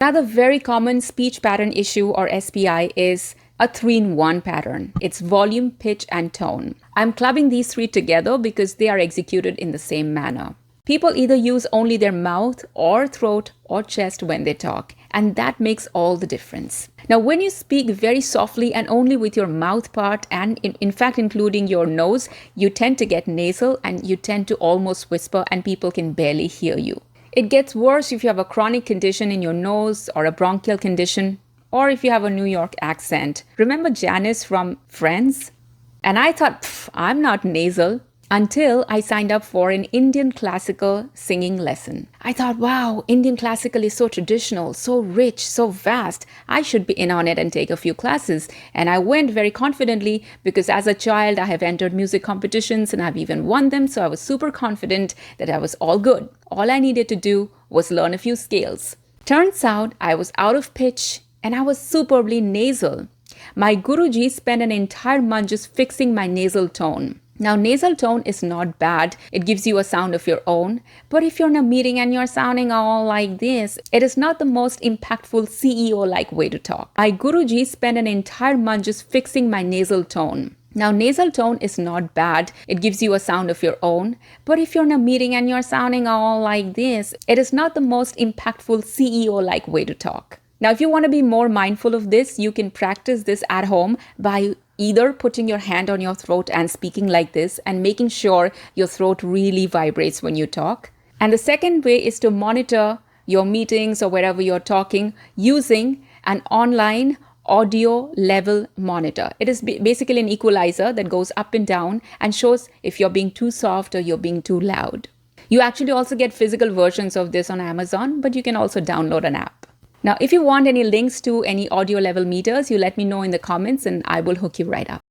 Another very common speech pattern issue, or SPI, is a 3-in-1 pattern. It's volume, pitch, and tone. I'm clubbing these three together because they are executed in the same manner. People either use only their mouth or throat or chest when they talk, and that makes all the difference. Now, when you speak very softly and only with your mouth part, and in fact including your nose, you tend to get nasal and you tend to almost whisper and people can barely hear you. It gets worse if you have a chronic condition in your nose or a bronchial condition, or if you have a New York accent. Remember Janice from Friends? And I thought, I'm not nasal, until I signed up for an Indian classical singing lesson. I thought, wow, Indian classical is so traditional, so rich, so vast. I should be in on it and take a few classes. And I went very confidently because as a child, I have entered music competitions and I've even won them. So I was super confident that I was all good. All I needed to do was learn a few scales. Turns out I was out of pitch and I was superbly nasal. My Guruji spent an entire month just fixing my nasal tone. Now, nasal tone is not bad. It gives you a sound of your own. But if you're in a meeting and you're sounding all like this, it is not the most impactful CEO-like way to talk. My Guruji spent an entire month just fixing my nasal tone. Now, nasal tone is not bad. It gives you a sound of your own. But if you're in a meeting and you're sounding all like this, it is not the most impactful CEO-like way to talk. Now, if you want to be more mindful of this, you can practice this at home by either putting your hand on your throat and speaking like this and making sure your throat really vibrates when you talk. And the second way is to monitor your meetings or wherever you're talking using an online audio level monitor. It is basically an equalizer that goes up and down and shows if you're being too soft or you're being too loud. You actually also get physical versions of this on Amazon, but you can also download an app. Now, if you want any links to any audio level meters, you let me know in the comments and I will hook you right up.